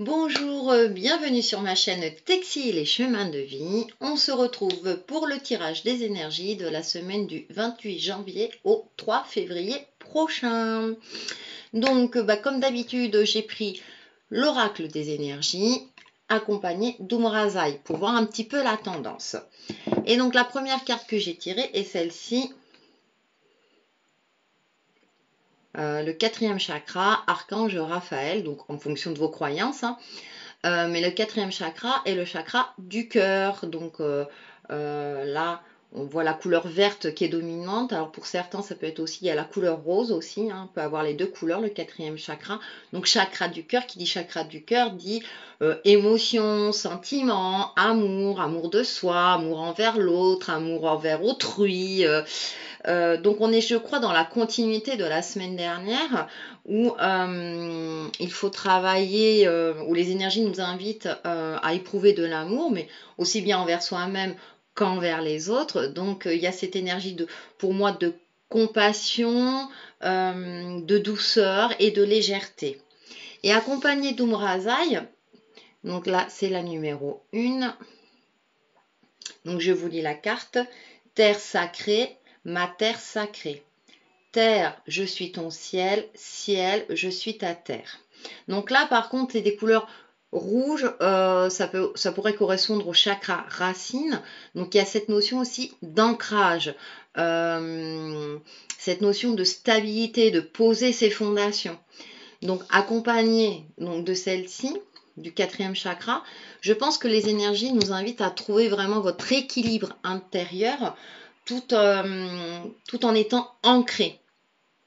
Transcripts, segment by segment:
Bonjour, bienvenue sur ma chaîne Texile et Chemins de Vie. On se retrouve pour le tirage des énergies de la semaine du 28 janvier au 3 février prochain. Donc, comme d'habitude, j'ai pris l'oracle des énergies accompagné d'Umrazai pour voir un petit peu la tendance. Et donc, la première carte que j'ai tirée est celle-ci. Le quatrième chakra, archange Raphaël, donc en fonction de vos croyances, hein. Mais le quatrième chakra est le chakra du cœur. Donc là, on voit la couleur verte qui est dominante. Alors pour certains, ça peut être aussi, il y a la couleur rose aussi, hein. On peut avoir les deux couleurs, le quatrième chakra. Donc chakra du cœur, qui dit chakra du cœur, dit émotion, sentiment, amour, amour de soi, amour envers l'autre, amour envers autrui. Donc on est, je crois, dans la continuité de la semaine dernière où il faut travailler, où les énergies nous invitent à éprouver de l'amour, mais aussi bien envers soi-même qu'envers les autres. Donc il y a cette énergie pour moi, de compassion, de douceur et de légèreté. Et accompagné d'Umrazai, donc là c'est la numéro 1. Donc je vous lis la carte. Terre sacrée, ma terre sacrée. Terre, je suis ton ciel. Ciel, je suis ta terre. Donc là, par contre, c'est des couleurs rouges. Ça pourrait correspondre au chakra racine. Donc il y a cette notion aussi d'ancrage. Cette notion de stabilité, de poser ses fondations. Donc accompagné de celle-ci, du quatrième chakra, je pense que les énergies nous invitent à trouver vraiment votre équilibre intérieur tout en étant ancré.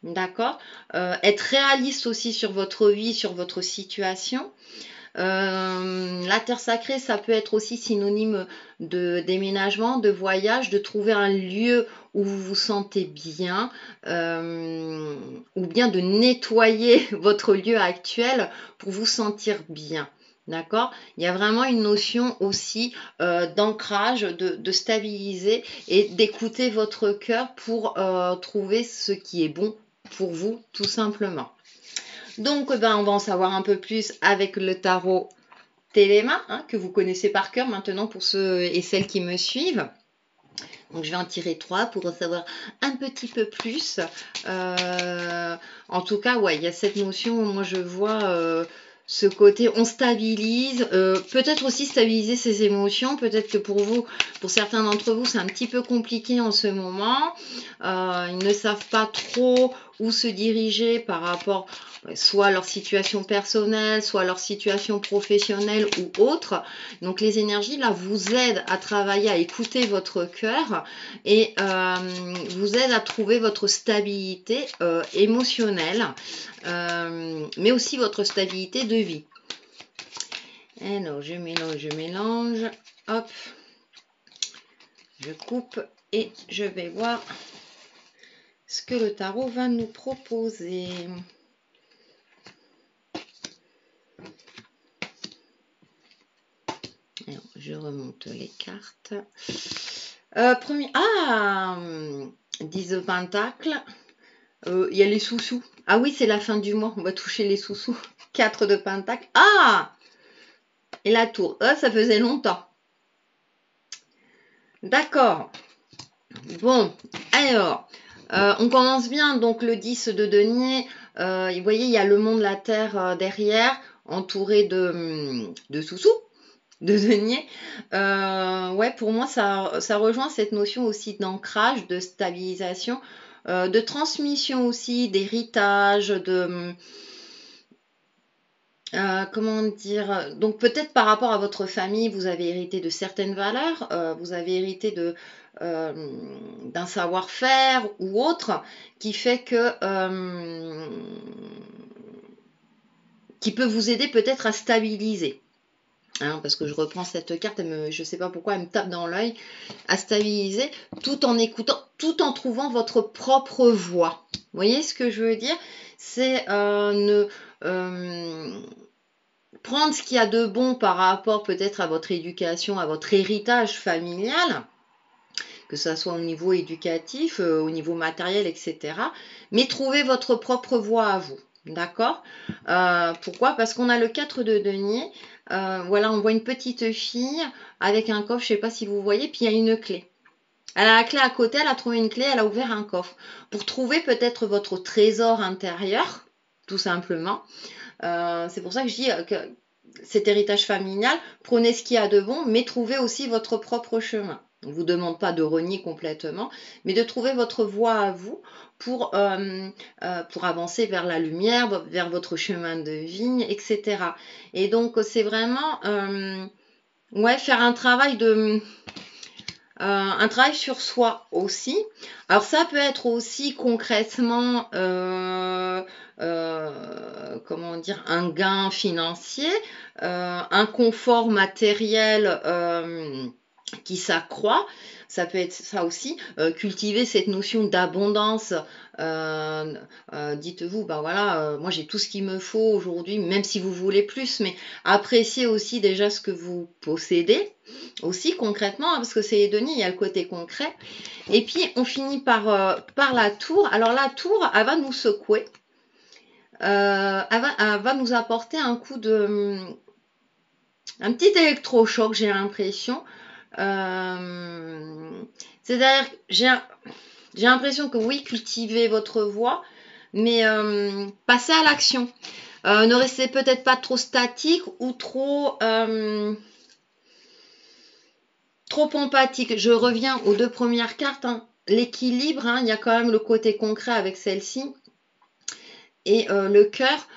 D'accord. Être réaliste aussi sur votre vie, sur votre situation. La terre sacrée, ça peut être aussi synonyme de déménagement, de voyage, de trouver un lieu où vous vous sentez bien, ou bien de nettoyer votre lieu actuel pour vous sentir bien. D'accord. Il y a vraiment une notion aussi d'ancrage, de stabiliser et d'écouter votre cœur pour trouver ce qui est bon pour vous, tout simplement. Donc, on va en savoir un peu plus avec le tarot Téléma, hein, que vous connaissez par cœur maintenant pour ceux et celles qui me suivent. Donc, je vais en tirer 3 pour en savoir un petit peu plus. En tout cas, ouais, il y a cette notion, moi je vois ce côté, on stabilise, peut-être aussi stabiliser ses émotions. Peut-être que pour vous, pour certains d'entre vous, c'est un petit peu compliqué en ce moment. Ils ne savent pas trop où se diriger par rapport soit à leur situation personnelle, soit à leur situation professionnelle ou autre. Donc les énergies là vous aident à travailler, à écouter votre cœur et vous aident à trouver votre stabilité émotionnelle, mais aussi votre stabilité de vie. Alors je mélange, hop, je coupe et je vais voir ce que le tarot va nous proposer. Alors, je remonte les cartes. Premier... Ah, 10 de Pentacle. Il y a les sous-sous. Ah oui, c'est la fin du mois. On va toucher les sous-sous. 4 de Pentacle. Ah, et la tour. Ça faisait longtemps. D'accord. Bon, alors, on commence bien. Donc, le 10 de denier. Vous voyez, il y a le monde, la terre derrière, entouré de sous-sous, de denier. Ouais, pour moi, ça rejoint cette notion aussi d'ancrage, de stabilisation, de transmission aussi, d'héritage, comment dire, donc peut-être par rapport à votre famille, vous avez hérité de certaines valeurs, vous avez hérité d'un savoir-faire ou autre qui fait que qui peut vous aider peut-être à stabiliser. Hein, parce que je reprends cette carte, je ne sais pas pourquoi elle me tape dans l'œil, à stabiliser tout en écoutant, tout en trouvant votre propre voix. Vous voyez ce que je veux dire? C'est prendre ce qu'il y a de bon par rapport peut-être à votre éducation, à votre héritage familial, que ce soit au niveau éducatif, au niveau matériel, etc. Mais trouver votre propre voie à vous. D'accord? Pourquoi? Parce qu'on a le 4 de denier. Voilà, on voit une petite fille avec un coffre, je ne sais pas si vous voyez, puis il y a une clé. Elle a la clé à côté, elle a trouvé une clé, elle a ouvert un coffre. Pour trouver peut-être votre trésor intérieur, tout simplement. C'est pour ça que je dis que cet héritage familial, prenez ce qu'il y a de bon, mais trouvez aussi votre propre chemin. On ne vous demande pas de renier complètement, mais de trouver votre voie à vous pour avancer vers la lumière, vers votre chemin de vie, etc. Et donc, c'est vraiment ouais, faire un travail un travail sur soi aussi. Alors ça peut être aussi concrètement, comment dire, un gain financier, un confort matériel qui s'accroît. Ça peut être ça aussi, cultiver cette notion d'abondance. Dites-vous, bah voilà, moi j'ai tout ce qu'il me faut aujourd'hui, même si vous voulez plus, mais appréciez aussi déjà ce que vous possédez aussi concrètement, hein, parce que c'est les deniers, il y a le côté concret. Et puis on finit par la tour. Alors la tour, elle va nous secouer, elle va nous apporter un coup un petit électrochoc, j'ai l'impression. C'est-à-dire, j'ai l'impression que oui, cultivez votre voix, mais passez à l'action. Ne restez peut-être pas trop statique ou trop empathique. Je reviens aux deux premières cartes. Hein. L'équilibre, hein, il y a quand même le côté concret avec celle-ci. Et le cœur,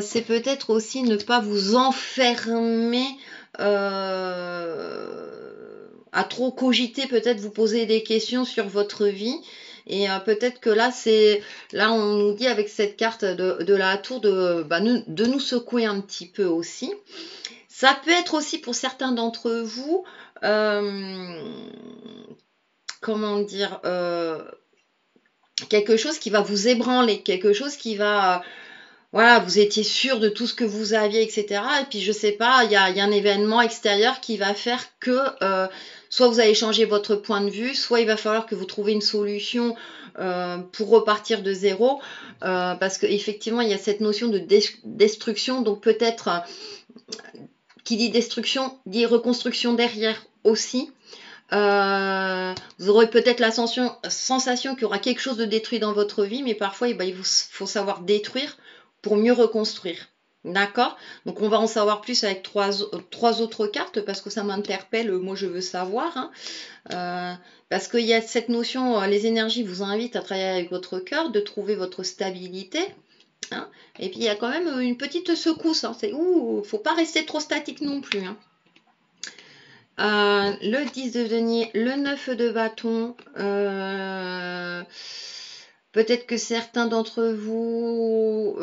c'est peut-être aussi ne pas vous enfermer à trop cogiter, peut-être vous poser des questions sur votre vie. Et peut-être que là, on nous dit avec cette carte de la tour de nous secouer un petit peu aussi. Ça peut être aussi pour certains d'entre vous, comment dire, quelque chose qui va vous ébranler, quelque chose qui va, voilà, vous étiez sûr de tout ce que vous aviez, etc. Et puis je sais pas, il y a un événement extérieur qui va faire que soit vous allez changer votre point de vue, soit il va falloir que vous trouviez une solution pour repartir de zéro, parce qu'effectivement il y a cette notion de destruction, donc peut-être qui dit destruction dit reconstruction derrière aussi. Vous aurez peut-être la sensation qu'il y aura quelque chose de détruit dans votre vie, mais parfois il faut savoir détruire pour mieux reconstruire. D'accord? Donc on va en savoir plus avec trois autres cartes parce que ça m'interpelle, moi je veux savoir. Hein. Parce qu'il y a cette notion, les énergies vous invitent à travailler avec votre cœur, de trouver votre stabilité. Hein. Et puis il y a quand même une petite secousse. Hein. Faut pas rester trop statique non plus. Hein. Le 10 de denier, le 9 de bâton. Peut-être que certains d'entre vous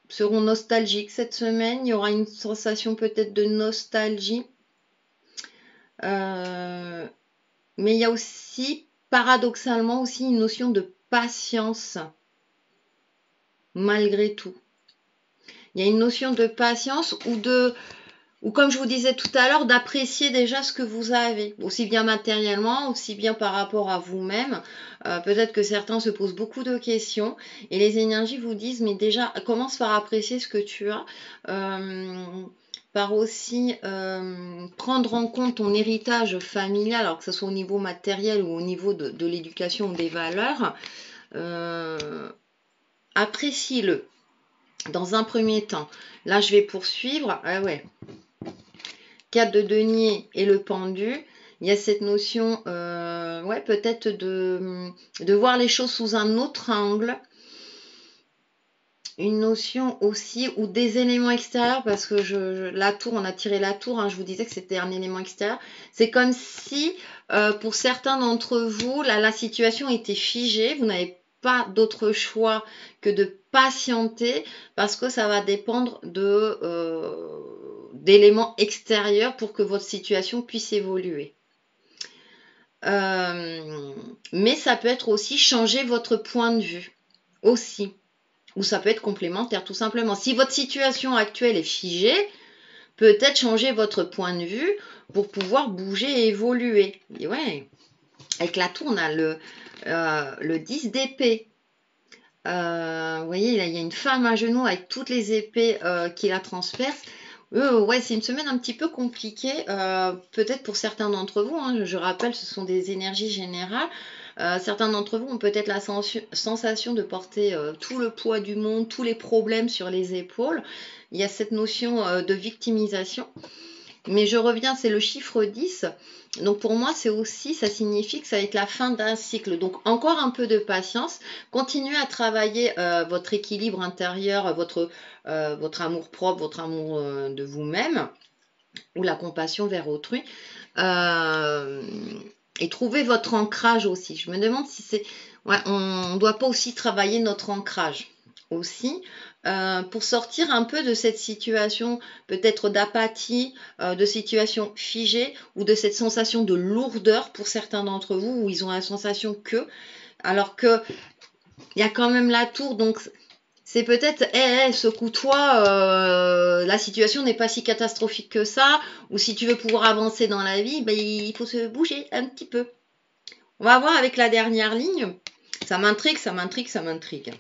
seront nostalgiques cette semaine. Il y aura une sensation peut-être de nostalgie. Mais il y a aussi, paradoxalement, aussi une notion de patience. Malgré tout. Il y a une notion de patience ou comme je vous disais tout à l'heure, d'apprécier déjà ce que vous avez, aussi bien matériellement, aussi bien par rapport à vous-même. Peut-être que certains se posent beaucoup de questions et les énergies vous disent, mais déjà, commence par apprécier ce que tu as, par aussi prendre en compte ton héritage familial, alors que ce soit au niveau matériel ou au niveau de l'éducation ou des valeurs. Apprécie-le. Dans un premier temps, là je vais poursuivre. Ah ouais. 4 de denier et le pendu, il y a cette notion, ouais, peut-être de voir les choses sous un autre angle. Une notion aussi, ou des éléments extérieurs, parce que la tour, on a tiré la tour, hein, je vous disais que c'était un élément extérieur. C'est comme si, pour certains d'entre vous, la situation était figée, vous n'avez pas d'autre choix que de patienter, parce que ça va dépendre d'éléments extérieurs pour que votre situation puisse évoluer. Mais ça peut être aussi changer votre point de vue, aussi. Ou ça peut être complémentaire, tout simplement. Si votre situation actuelle est figée, peut-être changer votre point de vue pour pouvoir bouger et évoluer. Et ouais, avec la tour, on a le 10 d'épée. Vous voyez, là, il y a une femme à genoux avec toutes les épées qui la transpercent. Ouais, c'est une semaine un petit peu compliquée, peut-être pour certains d'entre vous, hein. Je rappelle, ce sont des énergies générales. Certains d'entre vous ont peut-être la sensation de porter tout le poids du monde, tous les problèmes sur les épaules. Il y a cette notion de victimisation. Mais je reviens, c'est le chiffre 10. Donc pour moi, c'est aussi, ça signifie que ça va être la fin d'un cycle. Donc encore un peu de patience. Continuez à travailler votre équilibre intérieur, votre amour propre, votre amour de vous-même ou la compassion vers autrui. Euh, et trouver votre ancrage aussi. Je me demande si c'est... Ouais, on ne doit pas aussi travailler notre ancrage aussi pour sortir un peu de cette situation peut-être d'apathie, de situation figée ou de cette sensation de lourdeur pour certains d'entre vous où ils ont la sensation que, alors que il y a quand même la tour, donc c'est peut-être, secoue-toi, la situation n'est pas si catastrophique que ça, ou si tu veux pouvoir avancer dans la vie, ben, il faut se bouger un petit peu. On va voir avec la dernière ligne. Ça m'intrigue, ça m'intrigue, ça m'intrigue.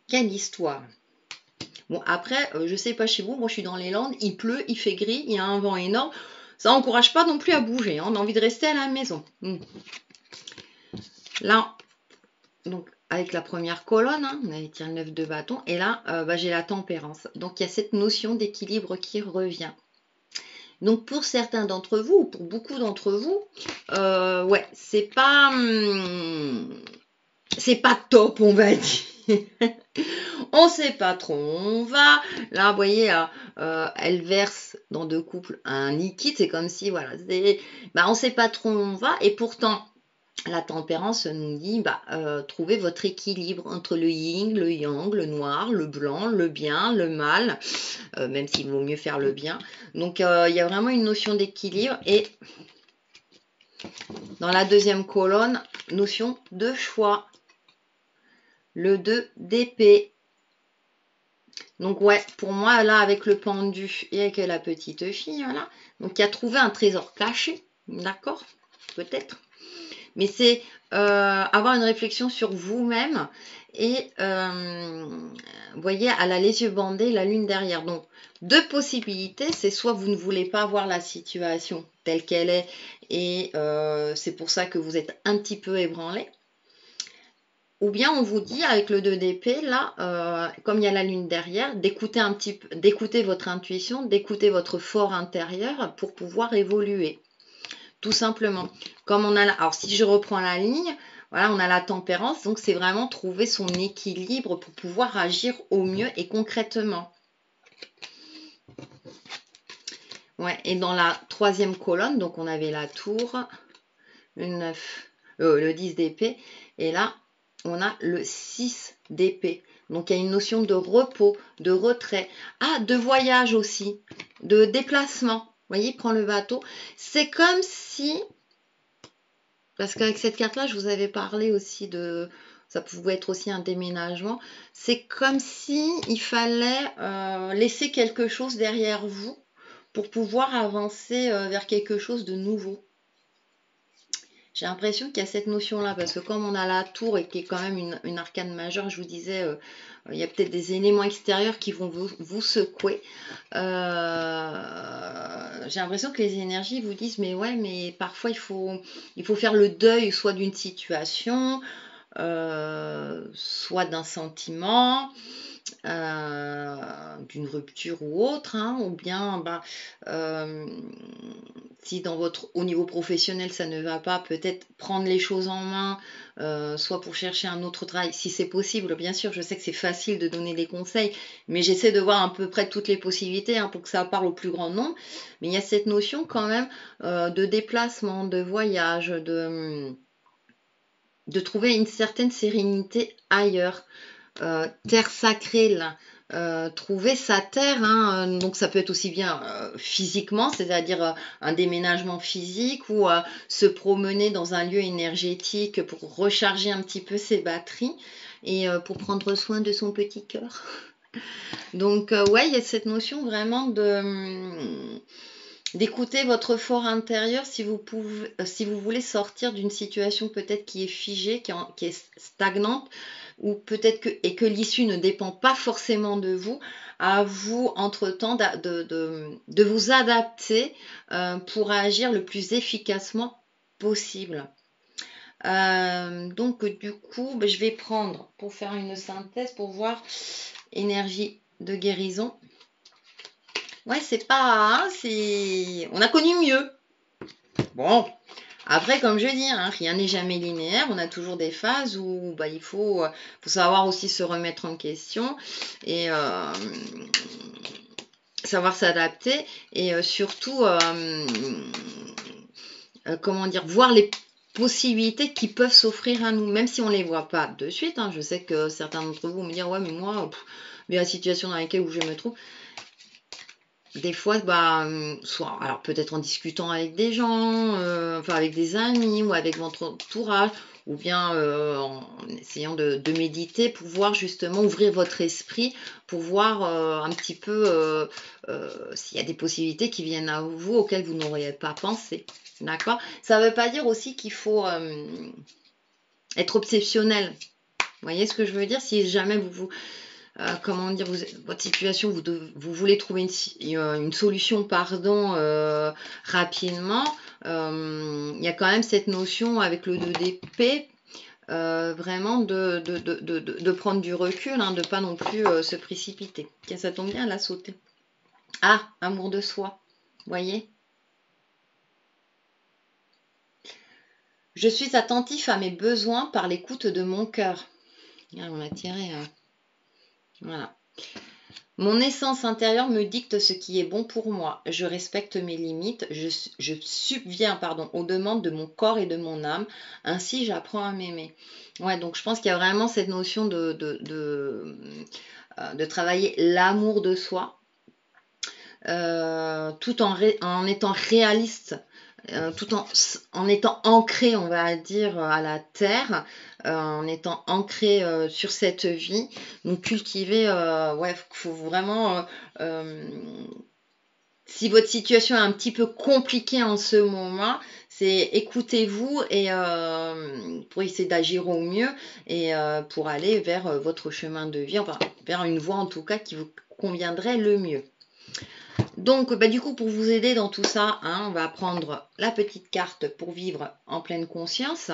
Quelle histoire. Bon, après, je sais pas chez vous, moi je suis dans les Landes, il pleut, il fait gris, il y a un vent énorme. Ça n'encourage pas non plus à bouger, hein. On a envie de rester à la maison. Là, donc avec la première colonne, hein, on avait tiré le 9 de bâton, et là, j'ai la tempérance. Donc il y a cette notion d'équilibre qui revient. Donc pour certains d'entre vous, pour beaucoup d'entre vous, ouais, c'est pas top, on va dire. On sait pas trop où on va. Là, vous voyez, elle verse dans deux couples un liquide. C'est comme si, voilà, on sait pas trop où on va. Et pourtant, la tempérance nous dit, trouvez votre équilibre entre le yin, le yang, le noir, le blanc, le bien, le mal, même s'il vaut mieux faire le bien. Donc, il y a vraiment une notion d'équilibre. Et dans la deuxième colonne, notion de choix. Le 2 d'épée. Donc ouais, pour moi, là, avec le pendu et avec la petite fille, voilà, donc il a trouvé un trésor caché, d'accord, peut-être. Mais c'est avoir une réflexion sur vous-même et, vous voyez, elle a les yeux bandés, la lune derrière. Donc, deux possibilités, c'est soit vous ne voulez pas voir la situation telle qu'elle est et c'est pour ça que vous êtes un petit peu ébranlé. Ou bien on vous dit avec le 2 d'épée, là, comme il y a la lune derrière, d'écouter un petit peu, d'écouter votre intuition, d'écouter votre fort intérieur pour pouvoir évoluer. Tout simplement. Comme on a alors si je reprends la ligne, voilà, on a la tempérance, donc c'est vraiment trouver son équilibre pour pouvoir agir au mieux et concrètement. Ouais, et dans la troisième colonne, donc on avait la tour, le 9, le 10 d'épée, et là, on a le 6 d'épée. Donc, il y a une notion de repos, de retrait. Ah, de voyage aussi, de déplacement. Vous voyez, il prend le bateau. C'est comme si, parce qu'avec cette carte-là, je vous avais parlé aussi de, ça pouvait être aussi un déménagement. C'est comme si il fallait laisser quelque chose derrière vous pour pouvoir avancer vers quelque chose de nouveau. J'ai l'impression qu'il y a cette notion-là, parce que comme on a la tour et qui est quand même une arcane majeure, je vous disais, il y a peut-être des éléments extérieurs qui vont vous secouer. J'ai l'impression que les énergies vous disent, mais ouais, mais parfois il faut faire le deuil soit d'une situation, soit d'un sentiment, d'une rupture ou autre, hein, ou bien si au niveau professionnel ça ne va pas, peut-être prendre les choses en main, soit pour chercher un autre travail, si c'est possible. Bien sûr, je sais que c'est facile de donner des conseils, mais j'essaie de voir à peu près toutes les possibilités, hein, pour que ça parle au plus grand nombre. Mais il y a cette notion quand même de déplacement, de voyage, de trouver une certaine sérénité ailleurs. Terre sacrée, là. Trouver sa terre, hein, donc ça peut être aussi bien physiquement, c'est-à-dire un déménagement physique ou se promener dans un lieu énergétique pour recharger un petit peu ses batteries et pour prendre soin de son petit cœur. Donc ouais, il y a cette notion vraiment d'écouter votre fort intérieur si vous voulez sortir d'une situation peut-être qui est figée, qui est stagnante. ou peut-être que l'issue ne dépend pas forcément de vous, à vous, entre-temps, de vous adapter pour agir le plus efficacement possible. Donc, du coup, je vais prendre, pour faire une synthèse, pour voir énergie de guérison. Ouais, c'est pas... on a connu mieux. Bon, après, comme je dis, hein, rien n'est jamais linéaire. On a toujours des phases où il faut savoir aussi se remettre en question et savoir s'adapter et surtout, comment dire, voir les possibilités qui peuvent s'offrir à nous, même si on ne les voit pas de suite. Hein. Je sais que certains d'entre vous me disent, ouais, mais moi, mais la situation dans laquelle où je me trouve, des fois, soit, alors peut-être en discutant avec des gens, enfin avec des amis ou avec votre entourage, ou bien en essayant de méditer pour voir justement ouvrir votre esprit, pour voir un petit peu s'il y a des possibilités qui viennent à vous auxquelles vous n'auriez pas pensé. D'accord? Ça ne veut pas dire aussi qu'il faut être obsessionnel. Vous voyez ce que je veux dire? Si jamais comment dire, votre situation, vous voulez trouver une solution, rapidement, il y a quand même cette notion avec le 2 d'épée, vraiment de prendre du recul, hein, de pas non plus se précipiter. Tiens, ça tombe bien, elle a sauté. Ah, amour de soi, voyez. Je suis attentif à mes besoins par l'écoute de mon cœur. Ah, on a tiré. Voilà. Mon essence intérieure me dicte ce qui est bon pour moi. Je respecte mes limites. Je subviens aux demandes de mon corps et de mon âme. Ainsi, j'apprends à m'aimer. Ouais, donc je pense qu'il y a vraiment cette notion de travailler l'amour de soi, tout en étant réaliste. Tout en étant ancré, on va dire, à la terre, en étant ancré sur cette vie. Donc cultiver, ouais, faut vraiment, si votre situation est un petit peu compliquée en ce moment, c'est écoutez-vous et pour essayer d'agir au mieux et pour aller vers votre chemin de vie, enfin vers une voie en tout cas qui vous conviendrait le mieux. Donc, du coup, pour vous aider dans tout ça, hein, on va prendre la petite carte pour vivre en pleine conscience.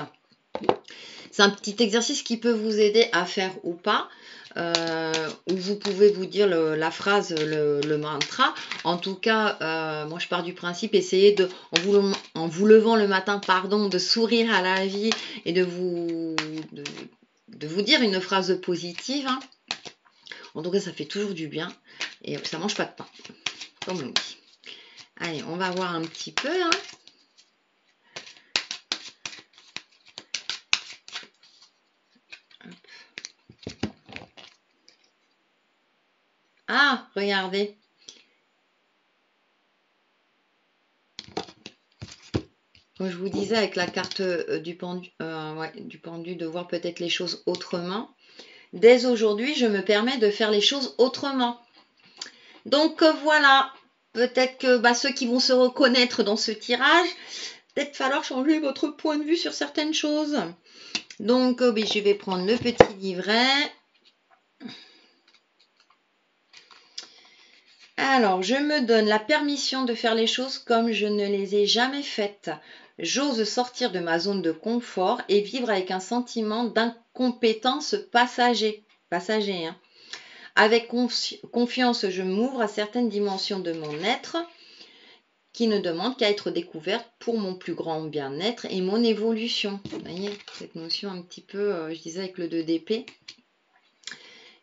C'est un petit exercice qui peut vous aider à faire ou pas, où vous pouvez vous dire la phrase, le mantra. En tout cas, moi je pars du principe, essayez en vous levant le matin, de sourire à la vie et de vous dire une phrase positive. Hein. En tout cas, ça fait toujours du bien et ça mange pas de pain, comme on dit. Allez, on va voir un petit peu. Hein. Ah, regardez. Comme je vous disais avec la carte du pendu, de voir peut-être les choses autrement. Dès aujourd'hui, je me permets de faire les choses autrement. Donc voilà, peut-être que ceux qui vont se reconnaître dans ce tirage, peut-être falloir changer votre point de vue sur certaines choses. Donc je vais prendre le petit livret. Alors, je me donne la permission de faire les choses comme je ne les ai jamais faites. J'ose sortir de ma zone de confort et vivre avec un sentiment d'incompétence passager. Hein. Avec confiance, je m'ouvre à certaines dimensions de mon être qui ne demandent qu'à être découvertes pour mon plus grand bien-être et mon évolution. Vous voyez, cette notion un petit peu, je disais avec le 2 d'épée.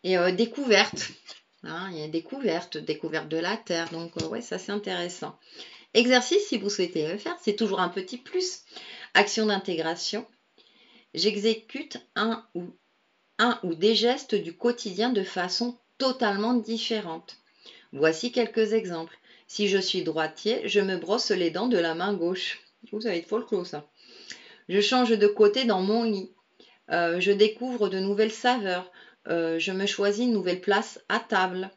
Et découverte. Hein, il y a découverte de la Terre. Donc, ouais, ça c'est intéressant. Exercice, si vous souhaitez le faire, c'est toujours un petit plus. Action d'intégration. J'exécute un ou des gestes du quotidien de façon totalement différente. Voici quelques exemples. Si je suis droitier, je me brosse les dents de la main gauche. Vous savez, folklore ça. Je change de côté dans mon lit. Je découvre de nouvelles saveurs. Je me choisis une nouvelle place à table.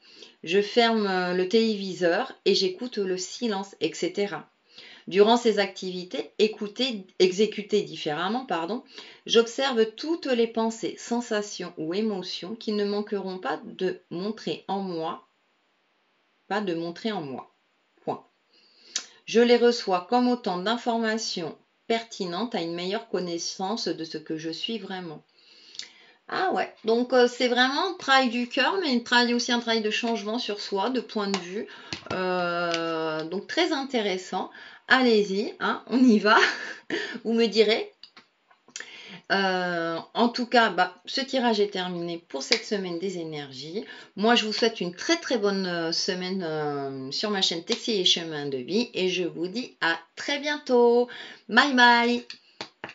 Je ferme le téléviseur et j'écoute le silence, etc. Durant ces activités, exécutées différemment, j'observe toutes les pensées, sensations ou émotions qui ne manqueront pas de montrer en moi. Point. Je les reçois comme autant d'informations pertinentes à une meilleure connaissance de ce que je suis vraiment. Ah ouais, donc c'est vraiment un travail du cœur, mais aussi un travail de changement sur soi, de point de vue. Donc très intéressant. Allez-y, hein, on y va. Vous me direz. En tout cas, ce tirage est terminé pour cette semaine des énergies. Moi, je vous souhaite une très très bonne semaine sur ma chaîne Textile et Chemin de Vie et je vous dis à très bientôt. Bye bye.